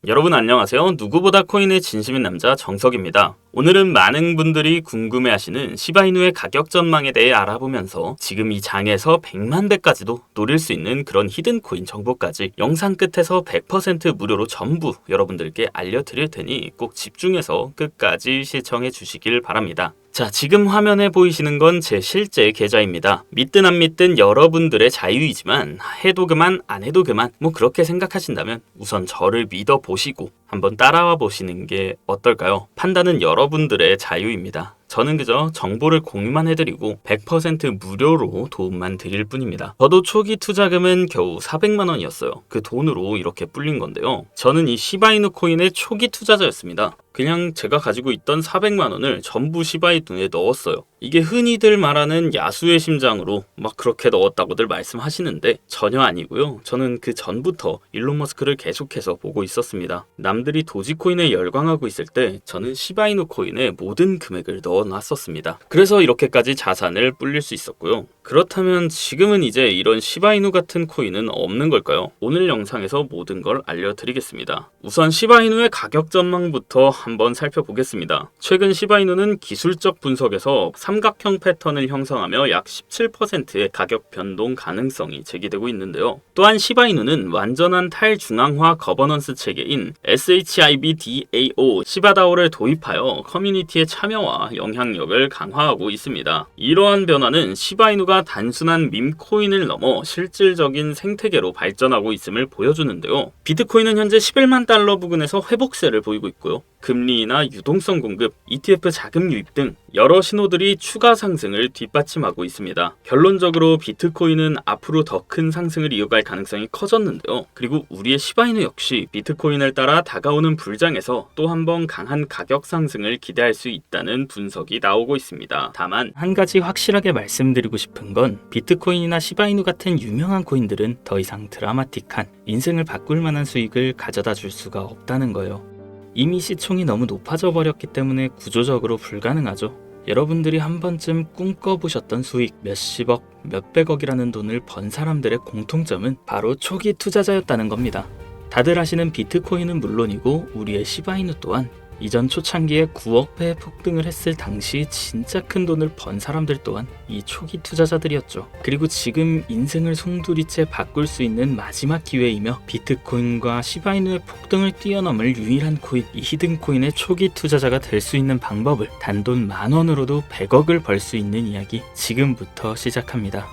여러분 안녕하세요. 누구보다 코인의 진심인 남자 정석입니다. 오늘은 많은 분들이 궁금해하시는 시바이누의 가격 전망에 대해 알아보면서 지금 이 장에서 100만 배까지도 노릴 수 있는 그런 히든코인 정보까지 영상 끝에서 100% 무료로 전부 여러분들께 알려드릴 테니 꼭 집중해서 끝까지 시청해 주시길 바랍니다. 자, 지금 화면에 보이시는 건 제 실제 계좌입니다. 믿든 안 믿든 여러분들의 자유이지만 해도 그만 안 해도 그만 뭐 그렇게 생각하신다면 우선 저를 믿어보시고 한번 따라와 보시는 게 어떨까요? 판단은 여러분들의 자유입니다. 저는 그저 정보를 공유만 해드리고 100% 무료로 도움만 드릴 뿐입니다. 저도 초기 투자금은 겨우 400만 원이었어요. 그 돈으로 이렇게 불린 건데요. 저는 이 시바이누 코인의 초기 투자자였습니다. 그냥 제가 가지고 있던 400만 원을 전부 시바이누에 넣었어요. 이게 흔히들 말하는 야수의 심장으로 막 그렇게 넣었다고들 말씀하시는데 전혀 아니고요. 저는 그 전부터 일론 머스크를 계속해서 보고 있었습니다. 남들이 도지코인에 열광하고 있을 때 저는 시바이누 코인에 모든 금액을 넣어놨었습니다. 그래서 이렇게까지 자산을 불릴 수 있었고요. 그렇다면 지금은 이제 이런 시바이누 같은 코인은 없는 걸까요? 오늘 영상에서 모든 걸 알려드리겠습니다. 우선 시바이누의 가격 전망부터 한번 살펴보겠습니다. 최근 시바이누는 기술적 분석에서 삼각형 패턴을 형성하며 약 17%의 가격 변동 가능성이 제기되고 있는데요. 또한 시바이누는 완전한 탈중앙화 거버넌스 체계인 SHIB-DAO 시바다오를 도입하여 커뮤니티의 참여와 영향력을 강화하고 있습니다. 이러한 변화는 시바이누가 단순한 밈코인을 넘어 실질적인 생태계로 발전하고 있음을 보여주는데요. 비트코인은 현재 11만 달러 부근에서 회복세를 보이고 있고요. 금리나 유동성 공급, ETF 자금 유입 등 여러 신호들이 추가 상승을 뒷받침하고 있습니다. 결론적으로 비트코인은 앞으로 더 큰 상승을 이어갈 가능성이 커졌는데요. 그리고 우리의 시바이누 역시 비트코인을 따라 다가오는 불장에서 또 한 번 강한 가격 상승을 기대할 수 있다는 분석이 나오고 있습니다. 다만 한 가지 확실하게 말씀드리고 싶은 건 비트코인이나 시바이누 같은 유명한 코인들은 더 이상 드라마틱한 인생을 바꿀 만한 수익을 가져다 줄 수가 없다는 거예요. 이미 시총이 너무 높아져 버렸기 때문에 구조적으로 불가능하죠. 여러분들이 한 번쯤 꿈꿔보셨던 수익 몇십억, 몇백억이라는 돈을 번 사람들의 공통점은 바로 초기 투자자였다는 겁니다. 다들 아시는 비트코인은 물론이고 우리의 시바이누 또한 이전 초창기에 9억 배의 폭등을 했을 당시 진짜 큰 돈을 번 사람들 또한 이 초기 투자자들이었죠. 그리고 지금 인생을 송두리째 바꿀 수 있는 마지막 기회이며 비트코인과 시바이누의 폭등을 뛰어넘을 유일한 코인, 이 히든코인의 초기 투자자가 될 수 있는 방법을 단돈 10,000원으로도 100억을 벌 수 있는 이야기 지금부터 시작합니다.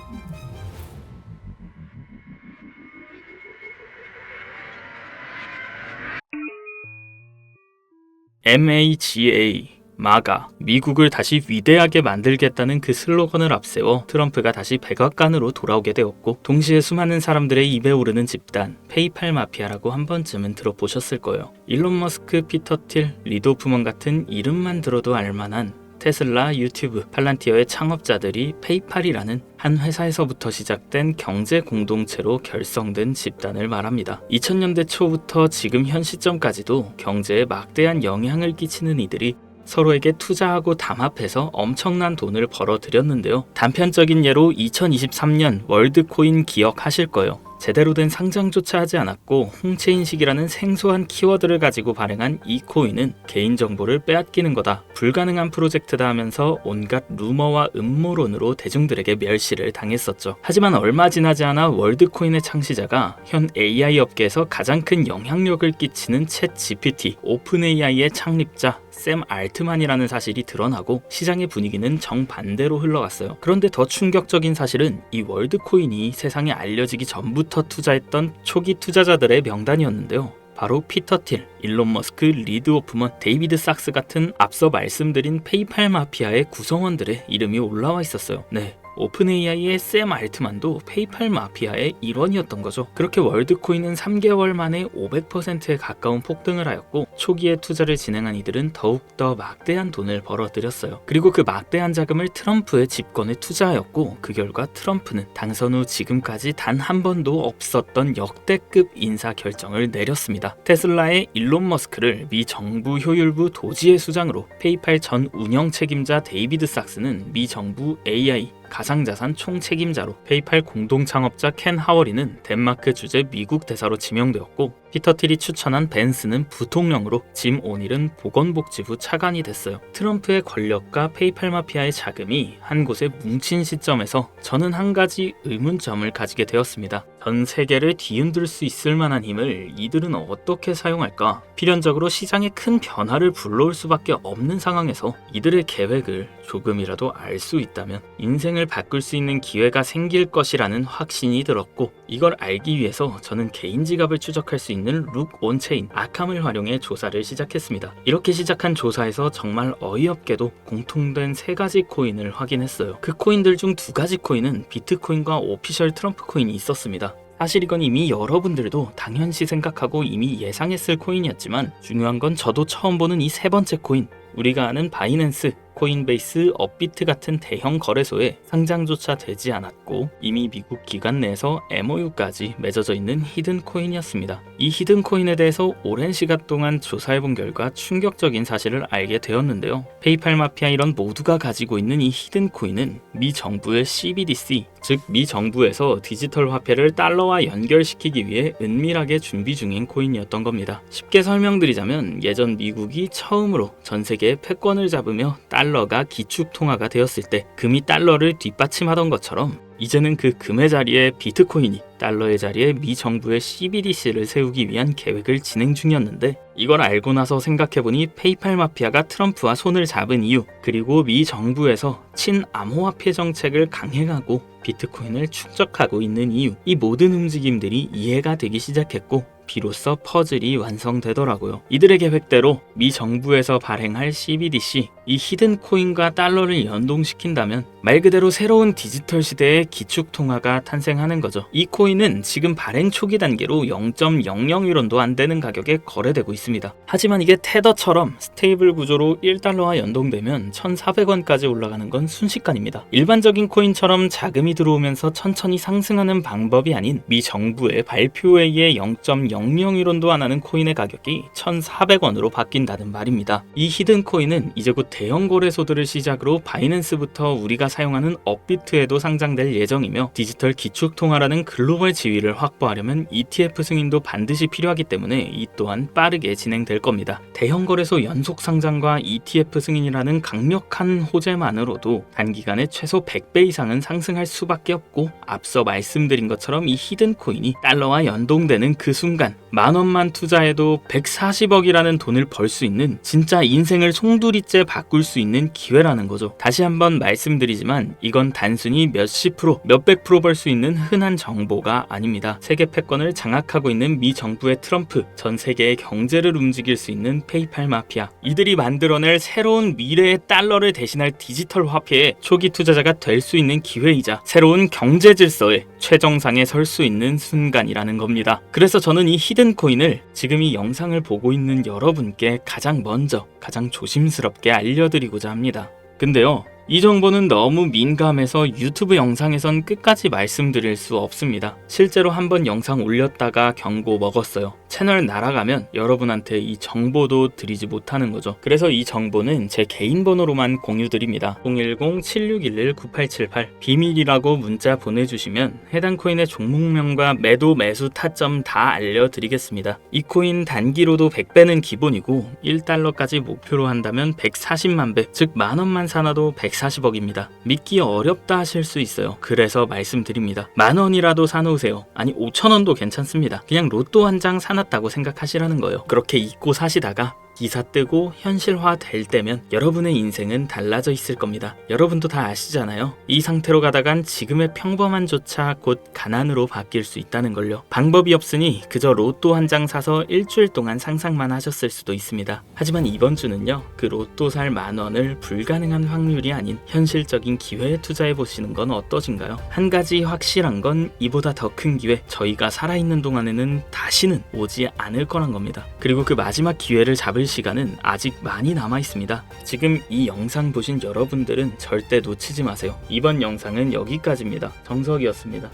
MAGA, 미국을 다시 위대하게 만들겠다는 그 슬로건을 앞세워 트럼프가 다시 백악관으로 돌아오게 되었고, 동시에 수많은 사람들의 입에 오르는 집단 페이팔 마피아라고 한 번쯤은 들어보셨을 거예요. 일론 머스크, 피터 틸, 리드 호프먼 같은 이름만 들어도 알만한 테슬라, 유튜브, 팔란티어의 창업자들이 페이팔이라는 한 회사에서부터 시작된 경제 공동체로 결성된 집단을 말합니다. 2000년대 초부터 지금 현 시점까지도 경제에 막대한 영향을 끼치는 이들이 서로에게 투자하고 담합해서 엄청난 돈을 벌어들였는데요. 단편적인 예로 2023년 월드코인 기억하실 거예요. 제대로 된 상장조차 하지 않았고 홍채인식이라는 생소한 키워드를 가지고 발행한 이 코인은 개인정보를 빼앗기는 거다, 불가능한 프로젝트다 하면서 온갖 루머와 음모론으로 대중들에게 멸시를 당했었죠. 하지만 얼마 지나지 않아 월드코인의 창시자가 현 AI 업계에서 가장 큰 영향력을 끼치는 챗 GPT, 오픈 AI의 창립자 샘 알트만이라는 사실이 드러나고 시장의 분위기는 정반대로 흘러갔어요. 그런데 더 충격적인 사실은 이 월드코인이 세상에 알려지기 전부터 투자했던 초기 투자자들의 명단이었는데요. 바로 피터 틸, 일론 머스크, 리드 호프먼, 데이비드 sak스 같은 앞서 말씀드린 페이팔 마피아의 구성원들의 이름이 올라와 있었어요. 네, 오픈 AI의 샘 알트만도 페이팔 마피아의 일원이었던 거죠. 그렇게 월드코인은 3개월 만에 500%에 가까운 폭등을 하였고, 초기에 투자를 진행한 이들은 더욱더 막대한 돈을 벌어들였어요. 그리고 그 막대한 자금을 트럼프의 집권에 투자하였고, 그 결과 트럼프는 당선 후 지금까지 단 한 번도 없었던 역대급 인사 결정을 내렸습니다. 테슬라의 일론 머스크를 미 정부 효율부 도지의 수장으로, 페이팔 전 운영 책임자 데이비드 sak스는 미 정부 AI 가상자산 총책임자로, 페이팔 공동창업자 켄 하워리는 덴마크 주재 미국 대사로 지명되었고, 피터 틸이 추천한 벤스는 부통령으로, 짐 오닐은 보건복지부 차관이 됐어요. 트럼프의 권력과 페이팔 마피아의 자금이 한 곳에 뭉친 시점에서 저는 한 가지 의문점을 가지게 되었습니다. 전 세계를 뒤흔들 수 있을 만한 힘을 이들은 어떻게 사용할까? 필연적으로 시장에 큰 변화를 불러올 수밖에 없는 상황에서 이들의 계획을 조금이라도 알 수 있다면 인생을 바꿀 수 있는 기회가 생길 것이라는 확신이 들었고, 이걸 알기 위해서 저는 개인 지갑을 추적할 수 있는 룩 온체인 아캄을 활용해 조사를 시작했습니다. 이렇게 시작한 조사에서 정말 어이없게도 공통된 3가지 코인을 확인했어요. 그 코인들 중 2가지 코인은 비트코인과 오피셜 트럼프 코인이 있었습니다. 사실 이건 이미 여러분들도 당연시 생각하고 이미 예상했을 코인이었지만, 중요한 건 저도 처음 보는 이 3번째 코인, 우리가 아는 바이낸스, 코인베이스, 업비트 같은 대형 거래소에 상장조차 되지 않았고 이미 미국 기관 내에서 MOU까지 맺어져 있는 히든 코인이었습니다. 이 히든 코인에 대해서 오랜 시간 동안 조사해본 결과 충격적인 사실을 알게 되었는데요. 페이팔 마피아 이런 모두가 가지고 있는 이 히든 코인은 미 정부의 CBDC, 즉 미 정부에서 디지털 화폐를 달러와 연결시키기 위해 은밀하게 준비 중인 코인이었던 겁니다. 쉽게 설명드리자면 예전 미국이 처음으로 전 세계의 패권을 잡으며 달러가 기축통화가 되었을 때 금이 달러를 뒷받침하던 것처럼, 이제는 그 금의 자리에 비트코인이, 달러의 자리에 미 정부의 CBDC를 세우기 위한 계획을 진행 중이었는데, 이걸 알고 나서 생각해보니 페이팔 마피아가 트럼프와 손을 잡은 이유, 그리고 미 정부에서 친암호화폐 정책을 강행하고 비트코인을 축적하고 있는 이유, 이 모든 움직임들이 이해가 되기 시작했고 비로소 퍼즐이 완성되더라고요. 이들의 계획대로 미 정부에서 발행할 CBDC, 이 히든 코인과 달러를 연동시킨다면 말 그대로 새로운 디지털 시대의 기축통화가 탄생하는 거죠. 이 코인은 지금 발행 초기 단계로 0.00유론도 안 되는 가격에 거래되고 있습니다. 하지만 이게 테더처럼 스테이블 구조로 1달러와 연동되면 1,400원까지 올라가는 건 순식간입니다. 일반적인 코인처럼 자금이 들어오면서 천천히 상승하는 방법이 아닌 미 정부의 발표에 의해 0.00유론도 안 하는 코인의 가격이 1,400원으로 바뀐다는 말입니다. 이 히든 코인은 이제 곧 대형 거래소들을 시작으로 바이낸스부터 우리가 사용하는 업비트에도 상장될 예정이며, 디지털 기축통화라는 글로벌 지위를 확보하려면 ETF 승인도 반드시 필요하기 때문에 이 또한 빠르게 진행될 겁니다. 대형 거래소 연속 상장과 ETF 승인이라는 강력한 호재만으로도 단기간에 최소 100배 이상은 상승할 수밖에 없고, 앞서 말씀드린 것처럼 이 히든 코인이 달러와 연동되는 그 순간 10,000원만 투자해도 140억이라는 돈을 벌 수 있는, 진짜 인생을 송두리째 바꿀 수 있는 기회라는 거죠. 다시 한번 말씀드리지만 이건 단순히 몇십 프로, 몇백 프로 벌 수 있는 흔한 정보가 아닙니다. 세계 패권을 장악하고 있는 미 정부의 트럼프, 전 세계의 경제를 움직일 수 있는 페이팔 마피아, 이들이 만들어낼 새로운 미래의 달러를 대신할 디지털 화폐의 초기 투자자가 될 수 있는 기회이자 새로운 경제 질서의 최정상에 설 수 있는 순간이라는 겁니다. 그래서 저는 이 히든 코인을 지금 이 영상을 보고 있는 여러분께 가장 먼저, 가장 조심스럽게 알려드리고자 합니다. 근데요, 이 정보는 너무 민감해서 유튜브 영상에선 끝까지 말씀드릴 수 없습니다. 실제로 한번 영상 올렸다가 경고 먹었어요. 채널 날아가면 여러분한테 이 정보도 드리지 못하는 거죠. 그래서 이 정보는 제 개인 번호로만 공유드립니다. 010-7611-9878 비밀이라고 문자 보내주시면 해당 코인의 종목명과 매도 매수 타점 다 알려드리겠습니다. 이 코인 단기로도 100배는 기본이고 1달러까지 목표로 한다면 140만 배, 즉 10,000원만 사놔도 140억입니다. 믿기 어렵다 하실 수 있어요. 그래서 말씀드립니다. 10,000원이라도 사놓으세요. 아니 5,000원도 괜찮습니다. 그냥 로또 한 장 사놨다고 생각하시라는 거예요. 그렇게 잊고 사시다가 기사 뜨고 현실화 될 때면 여러분의 인생은 달라져 있을 겁니다. 여러분도 다 아시잖아요. 이 상태로 가다간 지금의 평범함조차 곧 가난으로 바뀔 수 있다는 걸요. 방법이 없으니 그저 로또 한 장 사서 일주일 동안 상상만 하셨을 수도 있습니다. 하지만 이번 주는요, 그 로또 살 10,000원을 불가능한 확률이 아닌 현실적인 기회에 투자해 보시는 건 어떠신가요? 한 가지 확실한 건 이보다 더 큰 기회, 저희가 살아있는 동안에는 다시는 오지 않을 거란 겁니다. 그리고 그 마지막 기회를 잡을 시간은 아직 많이 남아 있습니다. 지금 이 영상 보신 여러분들은 절대 놓치지 마세요. 이번 영상은 여기까지입니다. 정석이었습니다.